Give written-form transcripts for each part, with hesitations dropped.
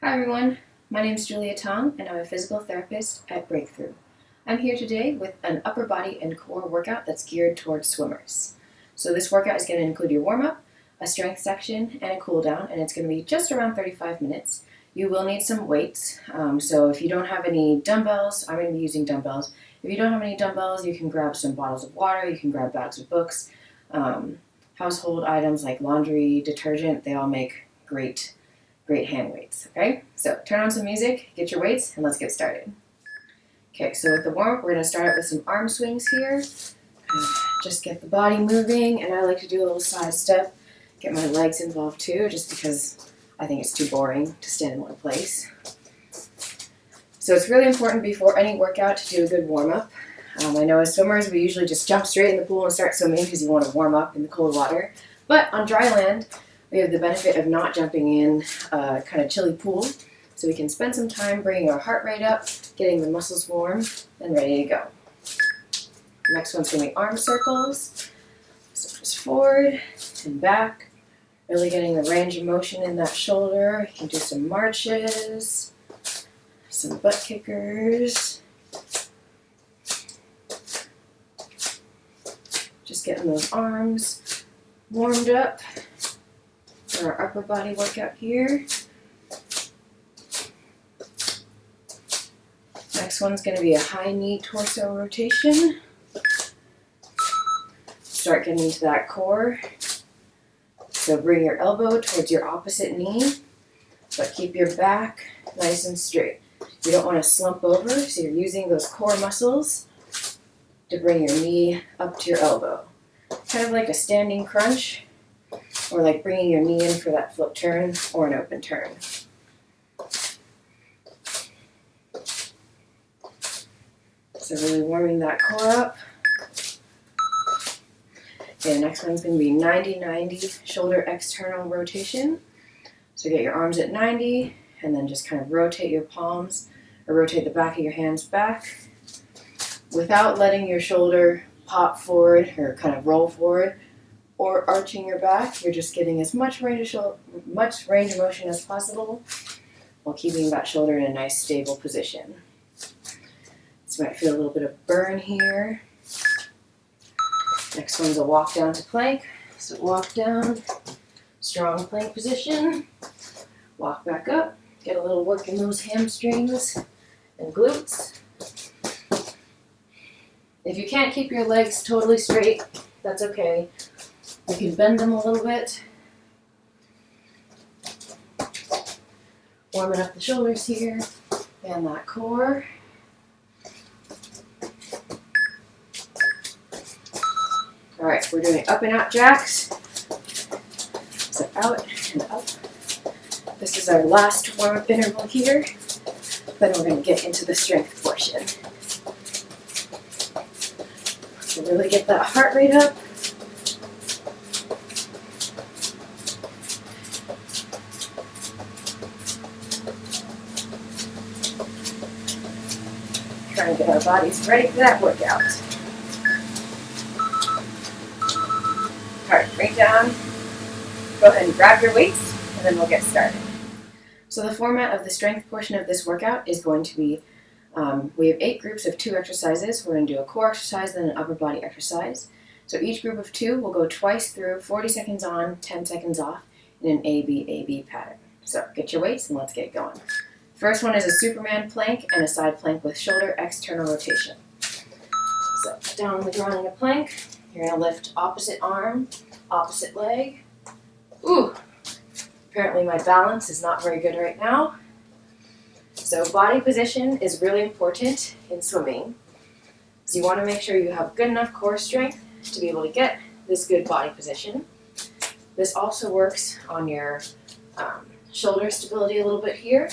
Hi everyone, my name is Julia Tang and I'm a physical therapist at Breakthrough. I'm here today with an upper body and core workout that's geared towards swimmers. So this workout is going to include your warm-up, a strength section, and a cool down, and it's going to be just around 35 minutes. You will need some weights, so if you don't have any dumbbells, I'm going to be using dumbbells. If you don't have any dumbbells, you can grab some bottles of water, you can grab bags of books, household items like laundry, detergent, they all make great hand weights, okay? So turn on some music, get your weights, and let's get started. Okay, so with the warm-up, we're going to start out with some arm swings here. Just get the body moving, and I like to do a little side step, get my legs involved too, just because I think it's too boring to stand in one place. So it's really important before any workout to do a good warm-up. I know as swimmers, we usually just jump straight in the pool and start swimming because you want to warm up in the cold water. But on dry land, we have the benefit of not jumping in a kind of chilly pool, so we can spend some time bringing our heart rate up, getting the muscles warm, and ready to go. Next one's going to be arm circles. So just forward and back, really getting the range of motion in that shoulder. You can do some marches, some butt kickers. Just getting those arms warmed up for our upper body workout here. Next one's going to be a high knee torso rotation. Start getting into that core. So bring your elbow towards your opposite knee, but keep your back nice and straight. You don't want to slump over, so you're using those core muscles to bring your knee up to your elbow. Kind of like a standing crunch, or like bringing your knee in for that flip turn or an open turn. So really warming that core up. Okay, the next one's going to be 90-90 shoulder external rotation. So get your arms at 90 and then just kind of rotate your palms or rotate the back of your hands back without letting your shoulder pop forward or kind of roll forward or arching your back. You're just getting as much range of motion as possible while keeping that shoulder in a nice stable position. So you might feel a little bit of burn here. Next one's a walk down to plank. So walk down, strong plank position, walk back up, get a little work in those hamstrings and glutes. If you can't keep your legs totally straight, that's okay. You can bend them a little bit. Warming up the shoulders here and that core. All right, we're doing up and out jacks. So out and up. This is our last warm-up interval here. Then we're going to get into the strength portion. So really get that heart rate up. Trying to get our bodies ready for that workout. Heart rate down. Go ahead and grab your weights, and then we'll get started. So the format of the strength portion of this workout is going to be, we have 8 groups of 2 exercises. We're going to do a core exercise, then an upper body exercise. So each group of 2 will go twice through, 40 seconds on, 10 seconds off, in an A-B pattern. So get your weights and let's get going. First one is a Superman plank and a side plank with shoulder external rotation. So down on the ground in a plank, you're going to lift opposite arm, opposite leg. Ooh, apparently my balance is not very good right now. So body position is really important in swimming. So you want to make sure you have good enough core strength to be able to get this good body position. This also works on your shoulder stability a little bit here.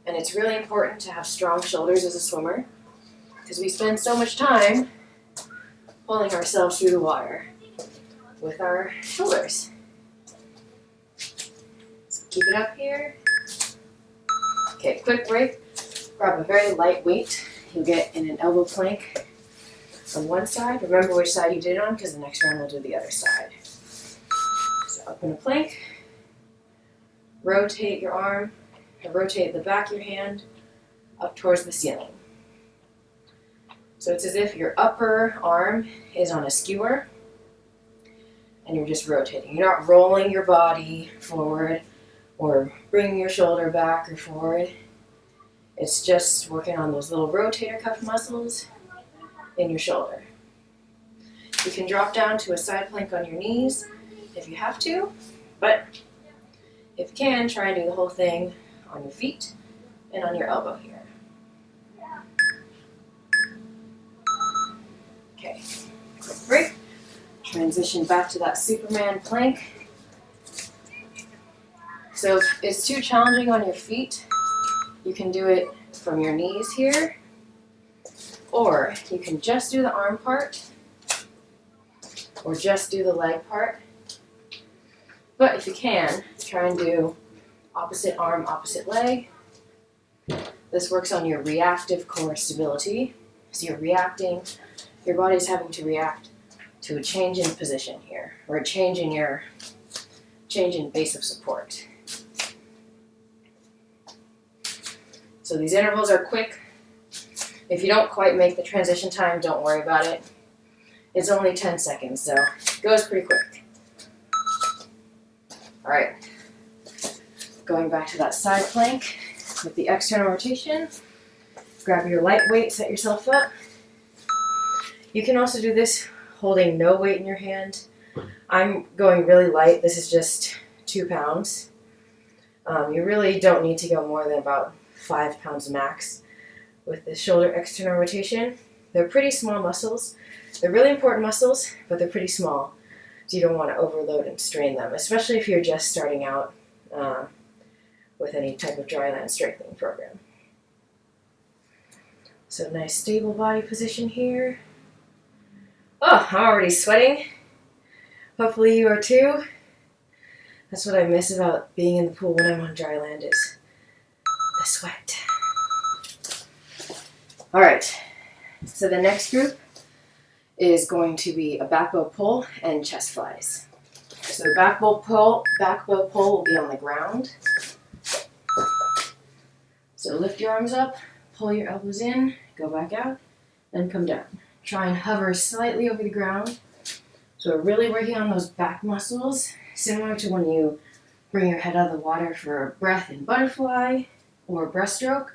And it's really important to have strong shoulders as a swimmer because we spend so much time pulling ourselves through the water with our shoulders. So keep it up here. Okay, quick break. Grab a very light weight. You get in an elbow plank on one side. Remember which side you did it on because the next round we'll do the other side. So up in a plank. Rotate your arm and rotate the back of your hand up towards the ceiling. So it's as if your upper arm is on a skewer and you're just rotating. You're not rolling your body forward or bringing your shoulder back or forward. It's just working on those little rotator cuff muscles in your shoulder. You can drop down to a side plank on your knees if you have to, but if you can, try and do the whole thing on your feet and on your elbow here. Okay, quick break. Transition back to that Superman plank. So if it's too challenging on your feet, you can do it from your knees here, or you can just do the arm part, or just do the leg part. But if you can, try and do opposite arm, opposite leg. This works on your reactive core stability. So you're reacting, your body's having to react to a change in position here, or a change in base of support. So these intervals are quick. If you don't quite make the transition time, don't worry about it. It's only 10 seconds, so it goes pretty quick. All right, going back to that side plank with the external rotation. Grab your light weight, set yourself up. You can also do this holding no weight in your hand. I'm going really light. This is just 2 pounds. You really don't need to go more than about 5 pounds max with the shoulder external rotation. They're pretty small muscles. They're really important muscles, but they're pretty small. So you don't want to overload and strain them, especially if you're just starting out with any type of dryland strengthening program. So nice stable body position here. Oh, I'm already sweating. Hopefully you are too. That's what I miss about being in the pool when I'm on dryland is the sweat. All right, so the next group is going to be a back bow pull and chest flies. So the back bow pull will be on the ground. So lift your arms up, pull your elbows in, go back out, and come down. Try and hover slightly over the ground. So we're really working on those back muscles, similar to when you bring your head out of the water for a breath in butterfly or breaststroke.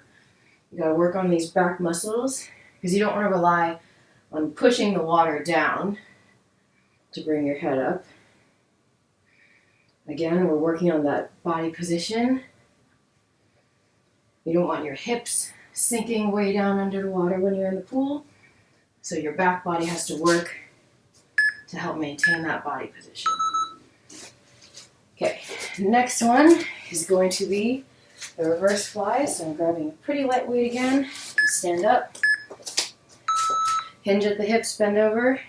You gotta work on these back muscles because you don't want to rely on pushing the water down to bring your head up. Again, we're working on that body position. You don't want your hips sinking way down under the water when you're in the pool. So your back body has to work to help maintain that body position. Okay, next one is going to be the reverse flies. So I'm grabbing a pretty light weight again. Stand up. Hinge at the hips, bend over.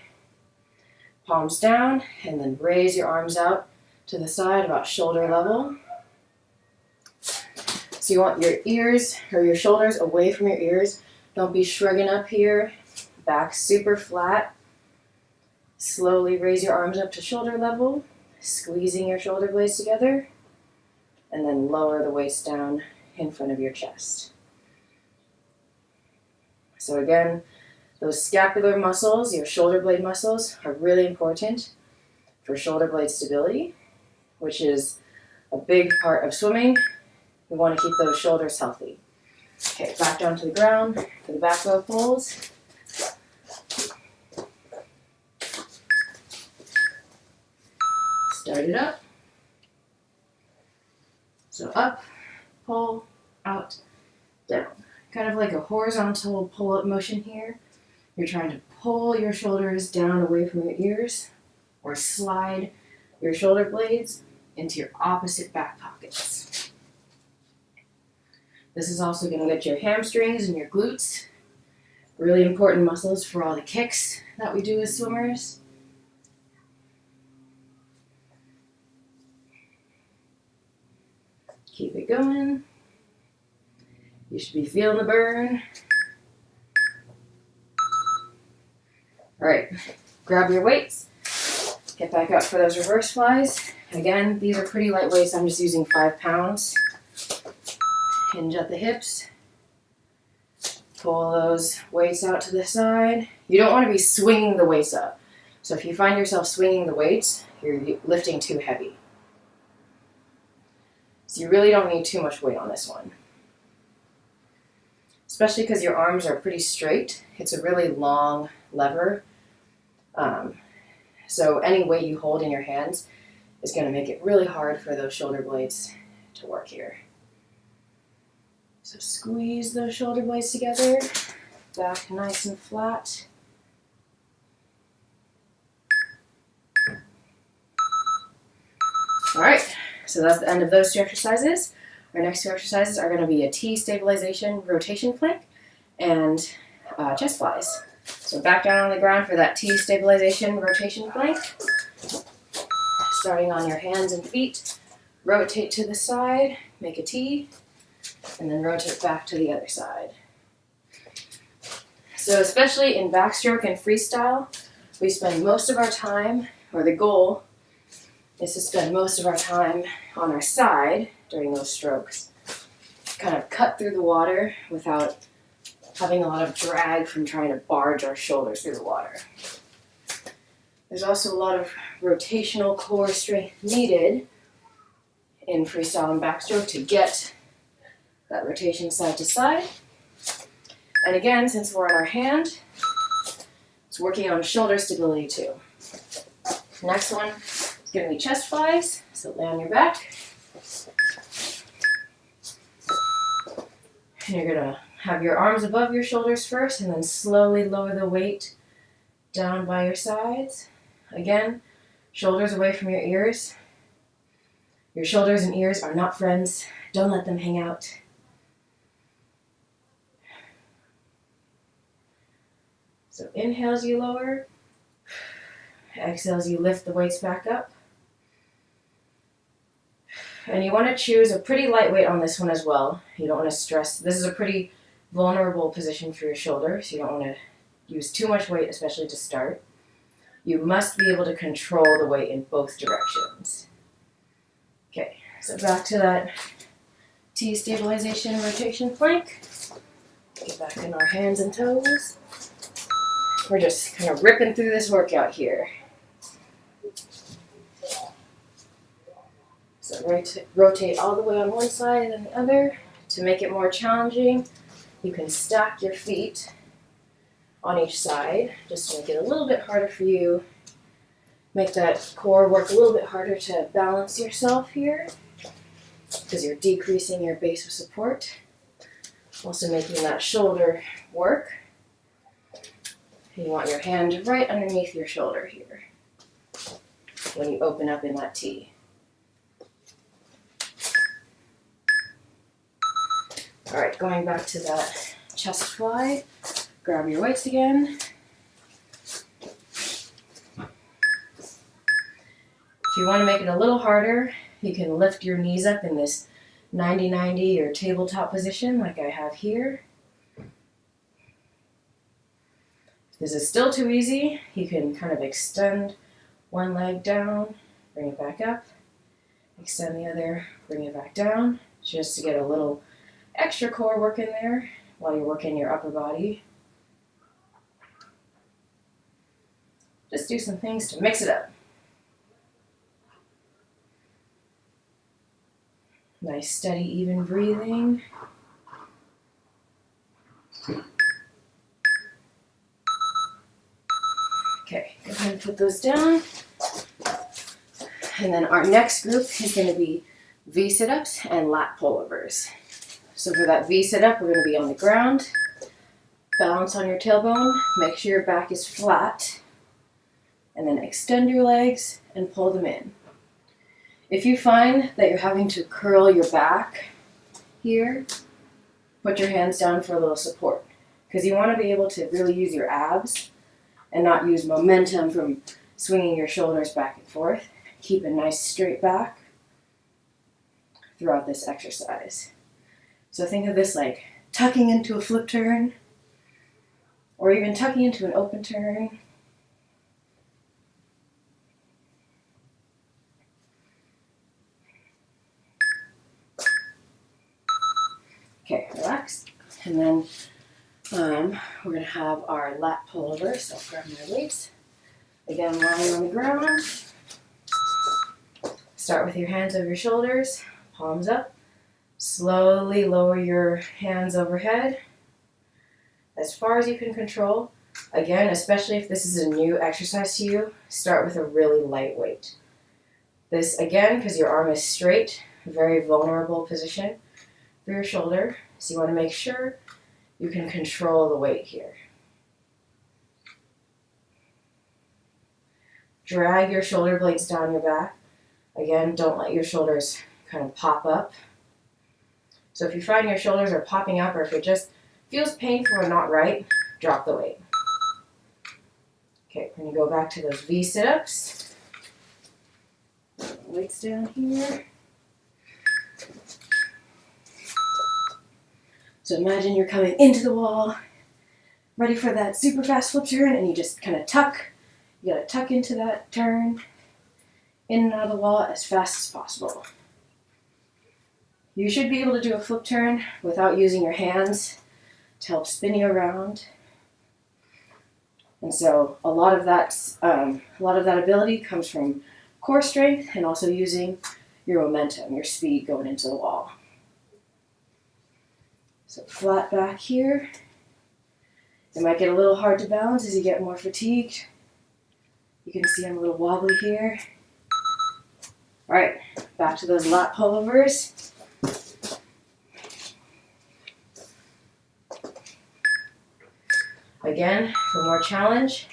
Palms down, and then raise your arms out to the side about shoulder level. So you want your ears or your shoulders away from your ears. Don't be shrugging up here. Back super flat. Slowly raise your arms up to shoulder level, squeezing your shoulder blades together, and then lower the waist down in front of your chest. So again, those scapular muscles, your shoulder blade muscles, are really important for shoulder blade stability, which is a big part of swimming. We want to keep those shoulders healthy. Okay, back down to the ground for the back bow pulls. Start it up. So up, pull, out, down. Kind of like a horizontal pull-up motion here. You're trying to pull your shoulders down away from your ears or slide your shoulder blades into your opposite back pockets. This is also going to get your hamstrings and your glutes. Really important muscles for all the kicks that we do as swimmers. Keep it going. You should be feeling the burn. All right, grab your weights. Get back up for those reverse flies. Again, these are pretty light weights. I'm just using 5 pounds. Hinge at the hips. Pull those weights out to the side. You don't want to be swinging the weights up. So if you find yourself swinging the weights, you're lifting too heavy. So you really don't need too much weight on this one. Especially because your arms are pretty straight. It's a really long lever. So any weight you hold in your hands is going to make it really hard for those shoulder blades to work here. So squeeze those shoulder blades together, back nice and flat. All right, so that's the end of those two exercises. Our next two exercises are going to be a T stabilization rotation plank and chest flies. So back down on the ground for that T stabilization rotation plank. Starting on your hands and feet, rotate to the side, make a T, and then rotate back to the other side. So especially in backstroke and freestyle, we spend most of our time, or the goal is to spend most of our time on our side during those strokes. Kind of cut through the water without having a lot of drag from trying to barge our shoulders through the water. There's also a lot of rotational core strength needed in freestyle and backstroke to get that rotation side to side. And again, since we're on our hand, it's working on shoulder stability too. Next one is going to be chest flies. So lay on your back. And you're going to have your arms above your shoulders first and then slowly lower the weight down by your sides. Again, shoulders away from your ears. Your shoulders and ears are not friends. Don't let them hang out. So inhale as you lower. Exhale as you lift the weights back up. And you want to choose a pretty light weight on this one as well. You don't want to stress. This is a pretty vulnerable position for your shoulder, so you don't want to use too much weight, especially to start. You must be able to control the weight in both directions. Okay, so back to that T stabilization rotation plank. Get back in our hands and toes. We're just kind of ripping through this workout here. So rotate all the way on one side and then the other. To make it more challenging, you can stack your feet on each side, just to make it a little bit harder for you. Make that core work a little bit harder to balance yourself here, because you're decreasing your base of support. Also making that shoulder work. And you want your hand right underneath your shoulder here when you open up in that T. All right, going back to that chest fly, grab your weights again. If you want to make it a little harder, you can lift your knees up in this 90-90 or tabletop position like I have here. If this is still too easy, you can kind of extend one leg down, bring it back up, extend the other, bring it back down, just to get a little extra core work in there while you're working your upper body. Just do some things to mix it up. Nice, steady, even breathing. Okay, go ahead and put those down. And then our next group is going to be V sit-ups and lat pull-overs. So for that V sit-up, we're going to be on the ground. Balance on your tailbone. Make sure your back is flat. And then extend your legs and pull them in. If you find that you're having to curl your back here, put your hands down for a little support. Because you want to be able to really use your abs and not use momentum from swinging your shoulders back and forth. Keep a nice straight back throughout this exercise. So think of this like tucking into a flip turn, or even tucking into an open turn. relaxed. And then we're going to have our lat pull-over. So I'll grab my weights. Again, lying on the ground. Start with your hands over your shoulders, palms up. Slowly lower your hands overhead as far as you can control. Again, especially if this is a new exercise to you, start with a really light weight. This, again, because your arm is straight, a very vulnerable position for your shoulder. So you want to make sure you can control the weight here. Drag your shoulder blades down your back. Again, don't let your shoulders kind of pop up. So if you find your shoulders are popping up or if it just feels painful or not right, drop the weight. Okay, we're going to go back to those V sit-ups. Weights down here. So imagine you're coming into the wall, ready for that super fast flip turn, and you just kind of tuck. You got to tuck into that turn, in and out of the wall as fast as possible. You should be able to do a flip turn without using your hands to help spin you around. And so a lot of that ability comes from core strength and also using your momentum, your speed going into the wall. So flat back here. It might get a little hard to balance as you get more fatigued. You can see I'm a little wobbly here. All right, back to those lat pull-overs. Again, for more challenge,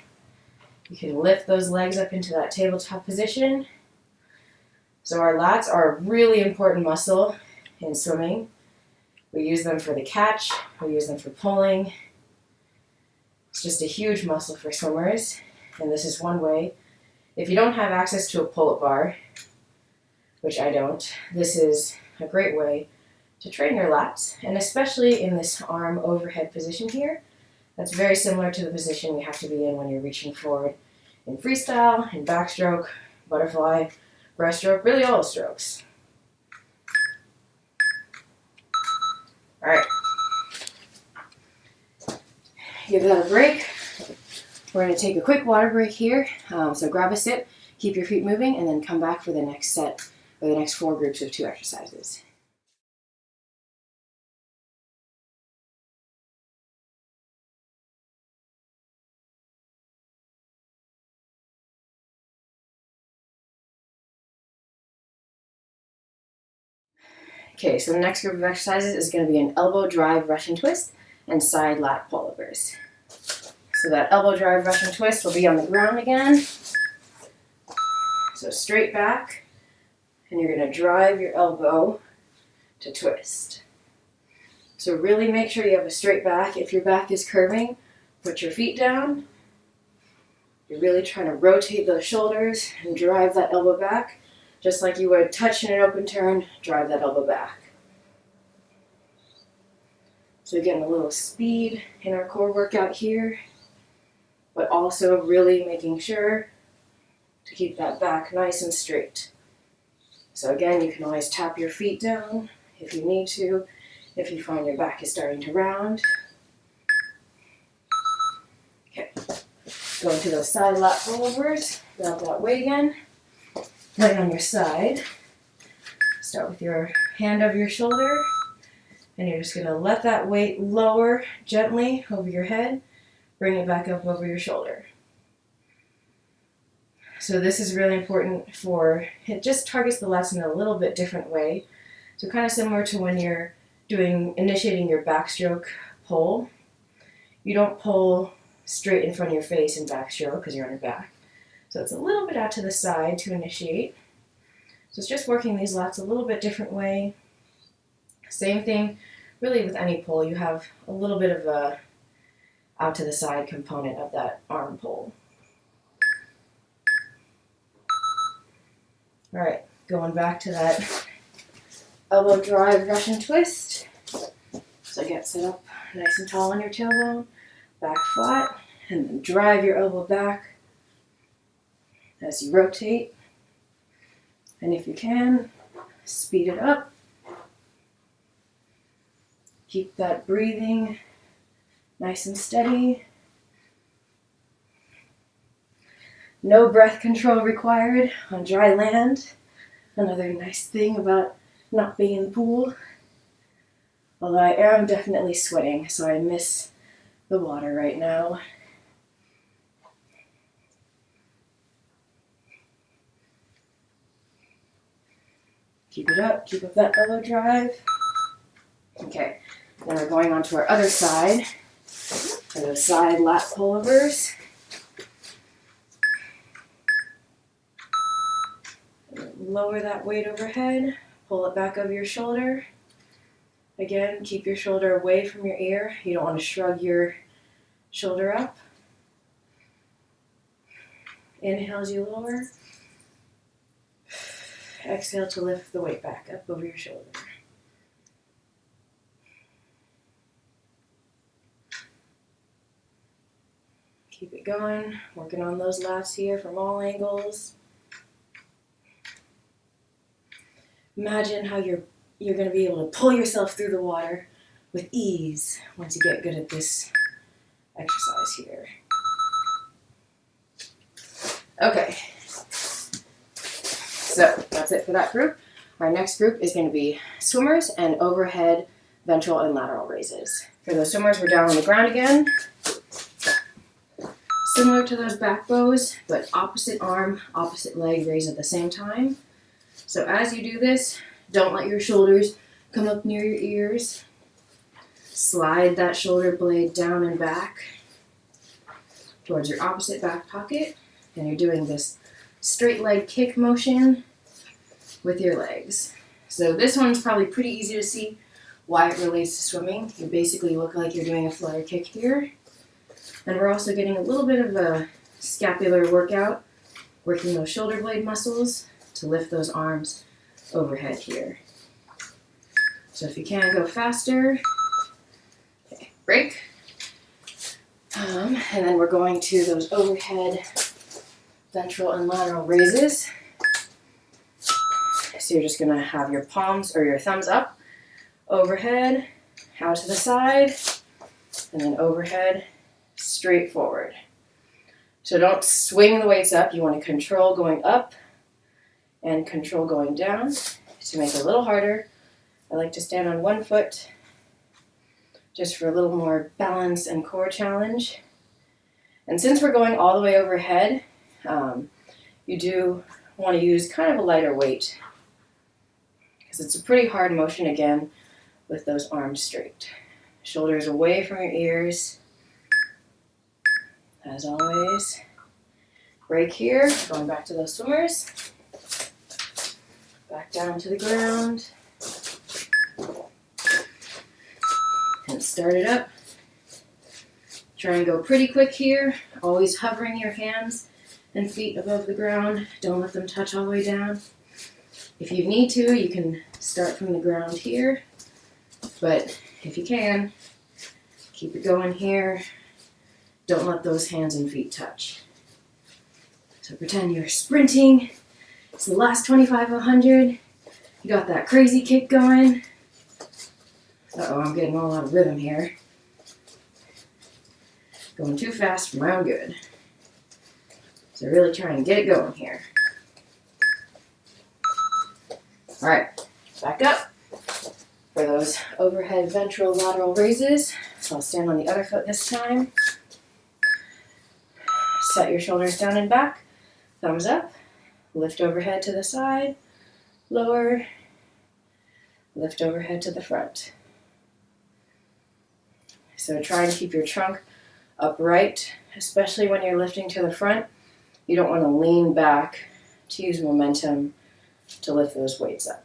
you can lift those legs up into that tabletop position. So our lats are a really important muscle in swimming. We use them for the catch, we use them for pulling. It's just a huge muscle for swimmers, and this is one way. If you don't have access to a pull-up bar, which I don't, this is a great way to train your lats, and especially in this arm overhead position here. That's very similar to the position you have to be in when you're reaching forward in freestyle, in backstroke, butterfly, breaststroke, really all the strokes. All right. Give that a break. We're going to take a quick water break here. So grab a sip, keep your feet moving, and then come back for the next set, or the next 4 groups of 2 exercises. Okay, so the next group of exercises is going to be an elbow drive Russian twist and side lat pull-overs. So that elbow drive Russian twist will be on the ground again. So straight back, and you're going to drive your elbow to twist. So really make sure you have a straight back. If your back is curving, put your feet down. You're really trying to rotate those shoulders and drive that elbow back. Just like you would touch in an open turn, drive that elbow back. So getting a little speed in our core workout here, but also really making sure to keep that back nice and straight. So again, you can always tap your feet down if you need to, if you find your back is starting to round. Okay, going to those side lat pull-overs, grab that weight again. Lay on your side. Start with your hand over your shoulder, and you're just going to let that weight lower gently over your head. Bring it back up over your shoulder. So this is really important for, it just targets the lats in a little bit different way. So kind of similar to when you're initiating your backstroke pull. You don't pull straight in front of your face in backstroke because you're on your back. So it's a little bit out to the side to initiate. So it's just working these lats a little bit different way. Same thing really with any pull. You have a little bit of a out to the side component of that arm pull. All right, going back to that elbow drive Russian twist. So get set up nice and tall on your tailbone, back flat, and then drive your elbow back as you rotate. And if you can, speed it up. Keep that breathing nice and steady. No breath control required on dry land. Another nice thing about not being in the pool. Although I am definitely sweating, so I miss the water right now. Keep it up, keep up that elbow drive. Okay, then we're going on to our other side. For those side lat pull-overs. Lower that weight overhead, pull it back over your shoulder. Again, keep your shoulder away from your ear. You don't want to shrug your shoulder up. Inhale as you lower. Exhale to lift the weight back up over your shoulder. Keep it going, working on those lats here from all angles. Imagine how you're going to be able to pull yourself through the water with ease once you get good at this exercise here. Okay, so that's it for that group. Our next group is going to be swimmers and overhead ventral and lateral raises. For those swimmers, we're down on the ground again. Similar to those back bows, but opposite arm, opposite leg raise at the same time. So as you do this, don't let your shoulders come up near your ears. Slide that shoulder blade down and back towards your opposite back pocket. And you're doing this straight leg kick motion with your legs. So this one's probably pretty easy to see why it relates to swimming. You basically look like you're doing a flutter kick here. And we're also getting a little bit of a scapular workout, working those shoulder blade muscles to lift those arms overhead here. So if you can, go faster. Okay, break. And then we're going to those overhead ventral and lateral raises. So you're just going to have your palms or your thumbs up, overhead, out to the side, and then overhead, straight forward. So don't swing the weights up. You want to control going up and control going down. To make it a little harder, I like to stand on one foot just for a little more balance and core challenge. And since we're going all the way overhead, you do want to use kind of a lighter weight because it's a pretty hard motion again with those arms straight. Shoulders away from your ears. As always, break here, going back to those swimmers. Back down to the ground. And start it up. Try and go pretty quick here, always hovering your hands and feet above the ground. Don't let them touch all the way down. If you need to, you can start from the ground here, but if you can, keep it going here. Don't let those hands and feet touch. So pretend you're sprinting. It's the last 25 of 100. You got that crazy kick going. Uh-oh, I'm getting all out of rhythm here. Going too fast for my own good. So really try and get it going here. All right, back up for those overhead ventral lateral raises. So I'll stand on the other foot this time. Set your shoulders down and back, thumbs up, lift overhead to the side, lower, lift overhead to the front. So try and keep your trunk upright, especially when you're lifting to the front. You don't want to lean back to use momentum to lift those weights up.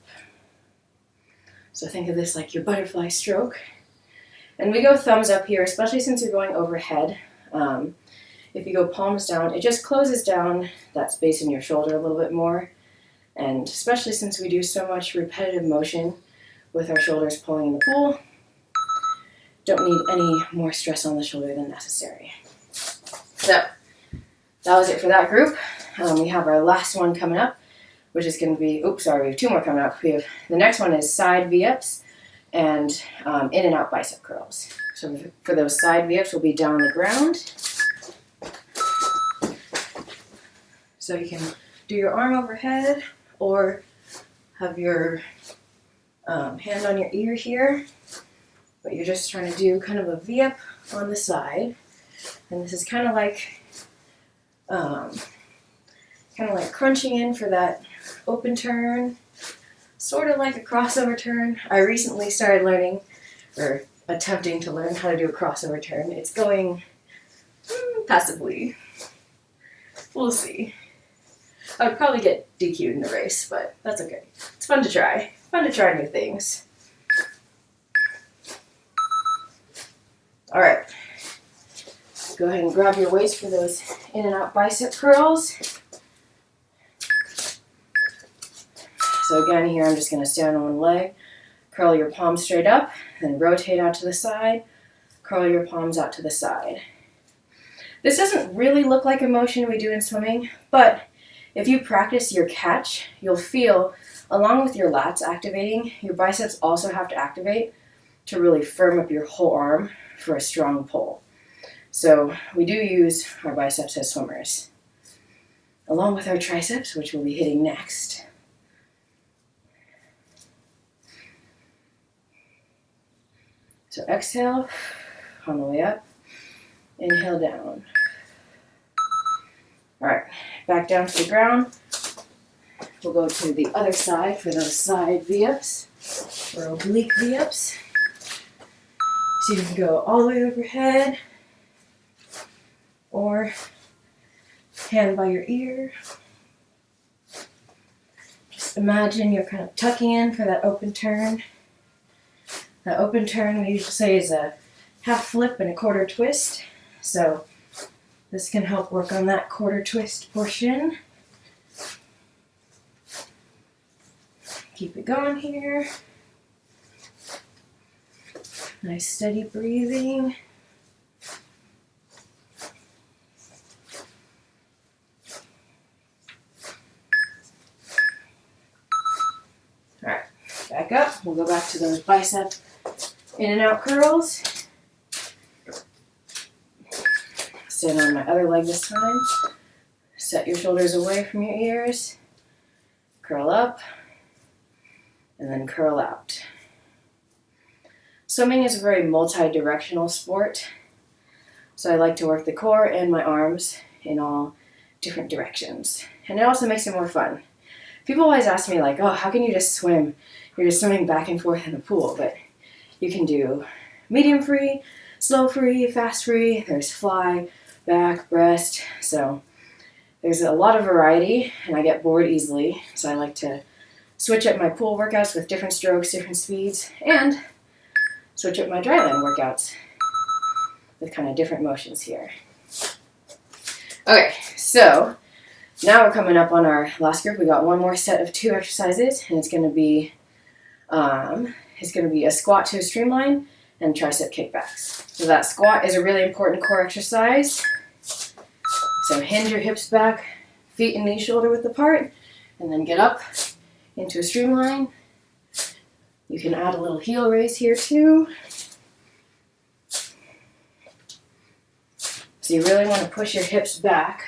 So think of this like your butterfly stroke. And we go thumbs up here, especially since you're going overhead. If you go palms down, it just closes down that space in your shoulder a little bit more. And especially since we do so much repetitive motion with our shoulders pulling in the pool, don't need any more stress on the shoulder than necessary. So that was it for that group. We have our last one coming up, which is going to be, we have two more coming up. The next one is side V-ups, and in and out bicep curls. So for those side V-ups, we'll be down on the ground. So you can do your arm overhead or have your hand on your ear here, but you're just trying to do kind of a V-up on the side. And this is kind of like crunching in for that open turn, sort of like a crossover turn. I recently started learning, or attempting to learn how to do a crossover turn. It's going passively. We'll see. I would probably get DQ'd in the race, but that's okay. It's fun to try. Fun to try new things. All right. Go ahead and grab your weights for those in and out bicep curls. So again, here I'm just going to stand on one leg, curl your palms straight up, then rotate out to the side, curl your palms out to the side. This doesn't really look like a motion we do in swimming, but if you practice your catch, you'll feel, along with your lats activating, your biceps also have to activate to really firm up your whole arm for a strong pull. So we do use our biceps as swimmers, along with our triceps, which we'll be hitting next. So exhale on the way up, inhale down. All right, back down to the ground. We'll go to the other side for those side V-ups, or oblique V-ups. So you can go all the way overhead, or hand by your ear. Just imagine you're kind of tucking in for that open turn. That open turn we usually say is a half flip and a quarter twist. So this can help work on that quarter twist portion. Keep it going here. Nice steady breathing. All right, back up. We'll go back to those bicep in and out curls. Stand on my other leg this time. Set your shoulders away from your ears. Curl up, and then curl out. Swimming is a very multi-directional sport, so I like to work the core and my arms in all different directions. And it also makes it more fun. People always ask me like, oh, how can you just swim? You're just swimming back and forth in a pool, but you can do medium free, slow free, fast free, there's fly, back, breast, so there's a lot of variety, and I get bored easily, so I like to switch up my pool workouts with different strokes, different speeds, and switch up my dryland workouts with kind of different motions here. Okay, so now we're coming up on our last group. We got one more set of 2 exercises, and it's going to be a squat to streamline and tricep kickbacks. So that squat is a really important core exercise. So hinge your hips back, feet and knees shoulder width apart, and then get up into a streamline. You can add a little heel raise here too. So you really want to push your hips back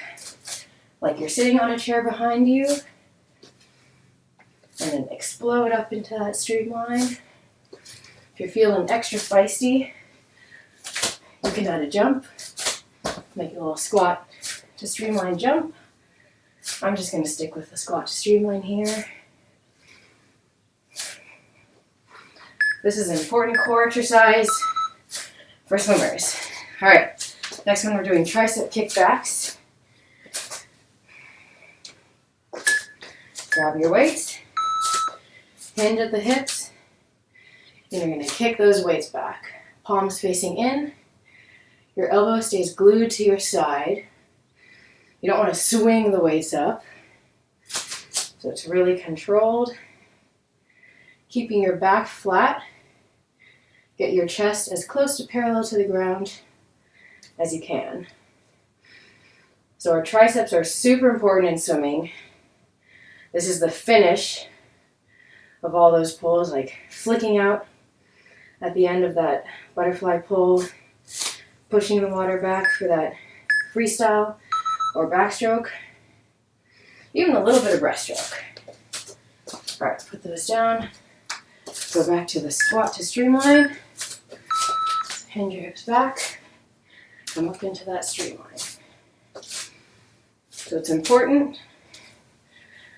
like you're sitting on a chair behind you, and then explode up into that streamline. If you're feeling extra feisty, you can add a jump, make a little squat to streamline jump. I'm just going to stick with the squat to streamline here. This is an important core exercise for swimmers. All right, next one we're doing tricep kickbacks. Grab your weights, hinge at the hips, and you're going to kick those weights back. Palms facing in. Your elbow stays glued to your side. You don't want to swing the weights up, so it's really controlled. Keeping your back flat. Get your chest as close to parallel to the ground as you can. So our triceps are super important in swimming. This is the finish of all those pulls, like flicking out at the end of that butterfly pull, pushing the water back for that freestyle or backstroke, even a little bit of breaststroke. All right, put those down. Go back to the squat to streamline. Hinge your hips back. Come up into that streamline. So it's important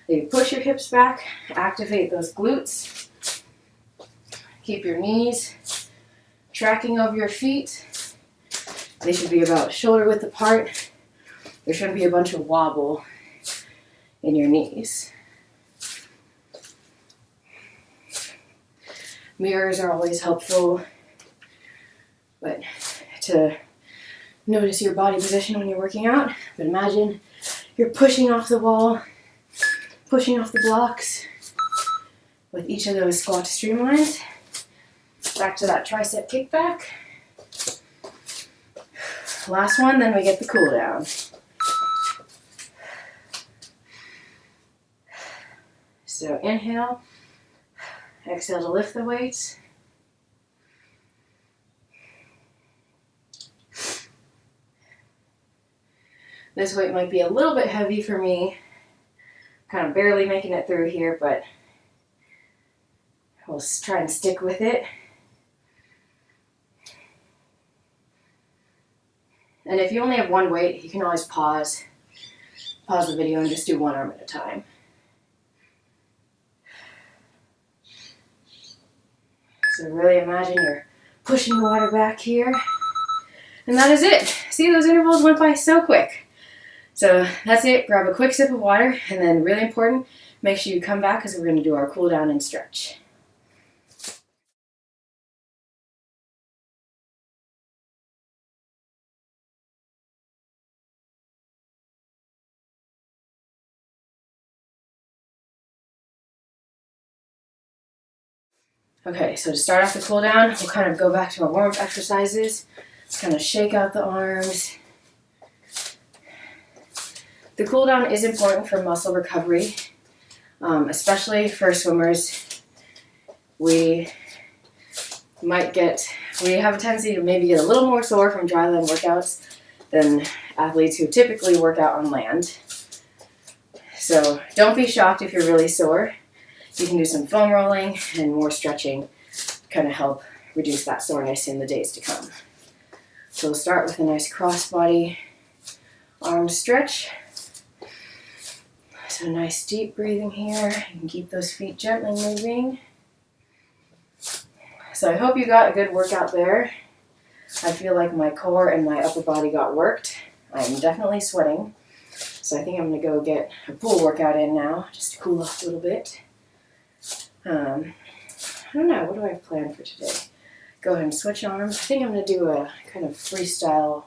that you push your hips back, activate those glutes. Keep your knees tracking over your feet. They should be about shoulder width apart. There shouldn't be a bunch of wobble in your knees. Mirrors are always helpful, but to notice your body position when you're working out. But imagine you're pushing off the wall, pushing off the blocks with each of those squat to streamlines. Back to that tricep kickback. Last one, then we get the cool down. So inhale, exhale to lift the weights. This weight might be a little bit heavy for me, kind of barely making it through here, but we'll try and stick with it. And if you only have one weight, you can always pause the video and just do one arm at a time. So really imagine you're pushing the water back here. And that is it. See, those intervals went by so quick. So that's it. Grab a quick sip of water, and then really important, make sure you come back because we're going to do our cool down and stretch. Okay, so to start off the cool down, we'll kind of go back to our warm-up exercises. Kind of shake out the arms. The cool down is important for muscle recovery, especially for swimmers. We have a tendency to maybe get a little more sore from dryland workouts than athletes who typically work out on land. So don't be shocked if you're really sore. You can do some foam rolling and more stretching to kind of help reduce that soreness in the days to come. So we'll start with a nice cross-body arm stretch. So nice deep breathing here. You can keep those feet gently moving. So I hope you got a good workout there. I feel like my core and my upper body got worked. I'm definitely sweating. So I think I'm going to go get a pool workout in now, just to cool off a little bit. I don't know, what do I have planned for today? Go ahead and switch arms. I think I'm going to do a kind of freestyle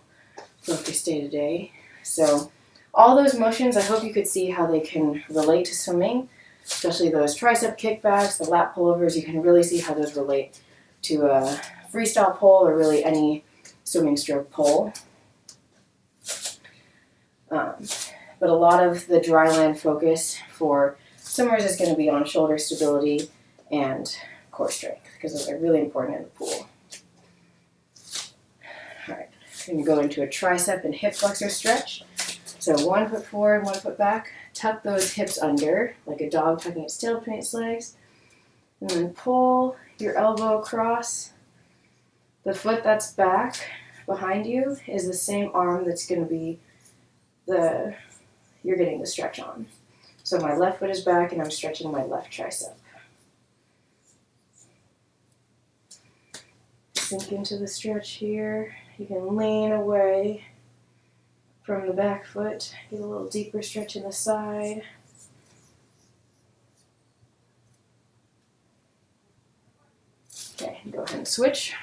focus day today. So all those motions, I hope you could see how they can relate to swimming, especially those tricep kickbacks, the lat pull-overs. You can really see how those relate to a freestyle pull or really any swimming stroke pull. But a lot of the dryland focus for swimmers is going to be on shoulder stability and core strength, because those are really important in the pool. All right, I'm going to go into a tricep and hip flexor stretch. So 1 foot forward, 1 foot back. Tuck those hips under, like a dog tucking its tail between its legs. And then pull your elbow across. The foot that's back behind you is the same arm that's going to be you're getting the stretch on. So my left foot is back and I'm stretching my left tricep. Sink into the stretch here. You can lean away from the back foot. Get a little deeper stretch in the side. Okay, go ahead and switch.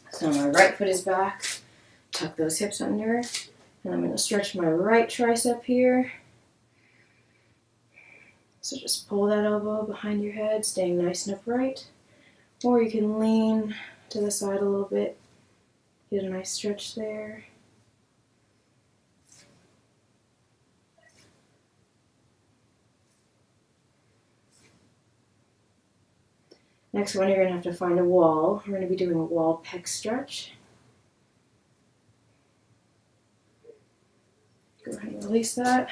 So my right foot is back. Tuck those hips under. And I'm going to stretch my right tricep here. So just pull that elbow behind your head, staying nice and upright. Or you can lean to the side a little bit. Get a nice stretch there. Next one, you're going to have to find a wall. We're going to be doing a wall pec stretch. Go ahead and release that.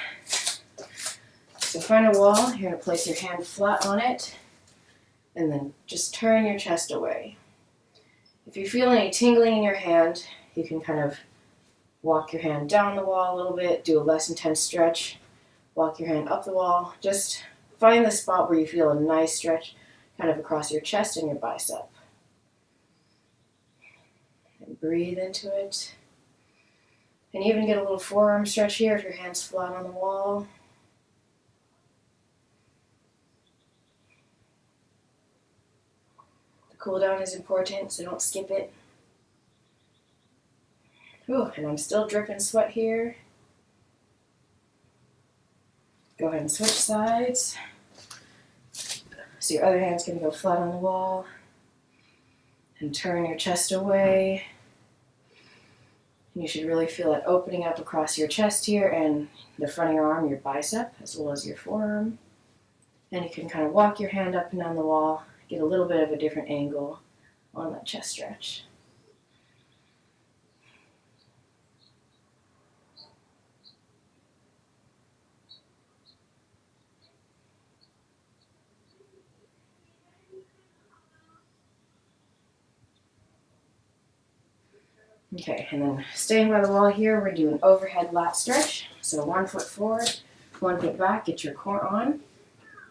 So find a wall. You're going to place your hand flat on it, and then just turn your chest away. If you feel any tingling in your hand, you can kind of walk your hand down the wall a little bit, do a less intense stretch, walk your hand up the wall. Just find the spot where you feel a nice stretch kind of across your chest and your bicep. And breathe into it. And even get a little forearm stretch here if your hand's flat on the wall. The cool down is important, so don't skip it. Ooh, and I'm still dripping sweat here. Go ahead and switch sides. So your other hand's going to go flat on the wall. And turn your chest away. And you should really feel it opening up across your chest here and the front of your arm, your bicep, as well as your forearm. And you can kind of walk your hand up and down the wall, get a little bit of a different angle on that chest stretch. Okay, and then staying by the wall here, we're doing overhead lat stretch. So 1 foot forward, 1 foot back, get your core on.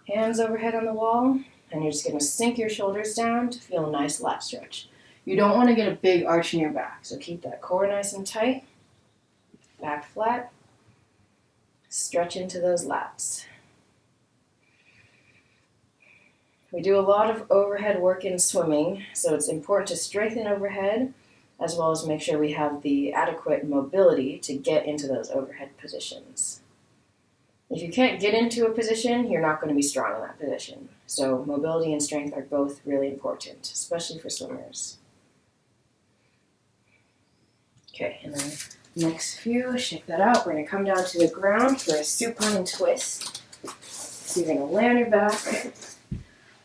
Hands overhead on the wall, and you're just going to sink your shoulders down to feel a nice lat stretch. You don't want to get a big arch in your back, so keep that core nice and tight. Back flat. Stretch into those lats. We do a lot of overhead work in swimming, so it's important to strengthen overhead, as well as make sure we have the adequate mobility to get into those overhead positions. If you can't get into a position, you're not going to be strong in that position. So mobility and strength are both really important, especially for swimmers. Okay, and then next few, shake that out. We're going to come down to the ground for a supine twist. So you're going to lay on your back,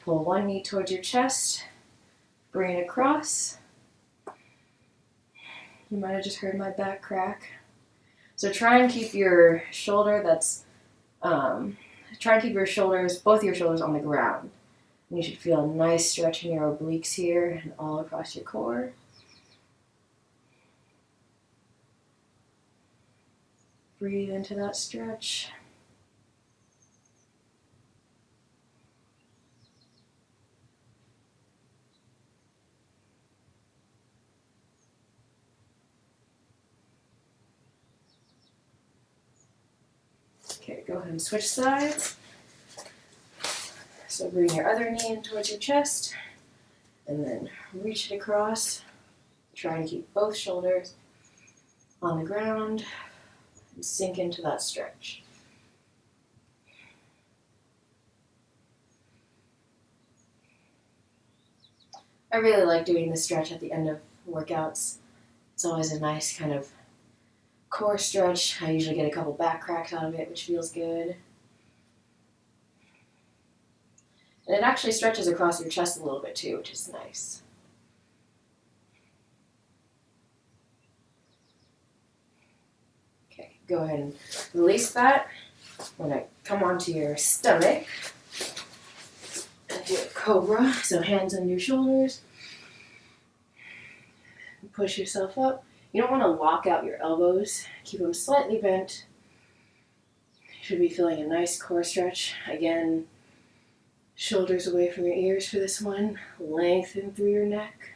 pull one knee towards your chest, bring it across. You might have just heard my back crack. So try and keep your shoulder both your shoulders on the ground. And you should feel a nice stretch in your obliques here and all across your core. Breathe into that stretch. Okay, go ahead and switch sides. So bring your other knee in towards your chest, and then reach it across. Try and keep both shoulders on the ground, and sink into that stretch. I really like doing this stretch at the end of workouts. It's always a nice kind of core stretch. I usually get a couple back cracks out of it, which feels good. And it actually stretches across your chest a little bit too, which is nice. Okay, go ahead and release that. We're going to come onto your stomach and do a Cobra. So hands under your shoulders. Push yourself up. You don't want to lock out your elbows. Keep them slightly bent. You should be feeling a nice core stretch. Again, shoulders away from your ears for this one. Lengthen through your neck.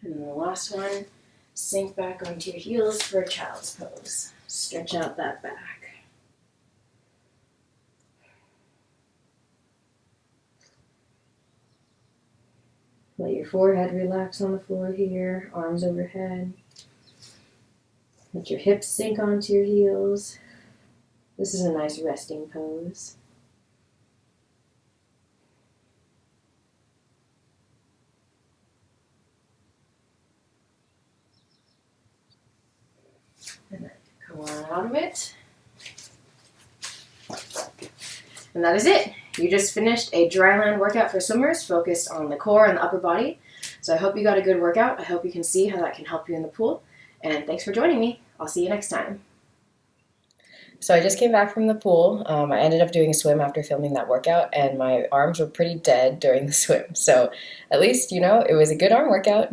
And then the last one, sink back onto your heels for a child's pose. Stretch out that back. Let your forehead relax on the floor here, arms overhead. Let your hips sink onto your heels. This is a nice resting pose. bottom of it. And that is it. You just finished a dryland workout for swimmers focused on the core and the upper body. So I hope you got a good workout. I hope you can see how that can help you in the pool. And thanks for joining me. I'll see you next time. So I just came back from the pool. I ended up doing a swim after filming that workout, and my arms were pretty dead during the swim. So at least, you know, it was a good arm workout.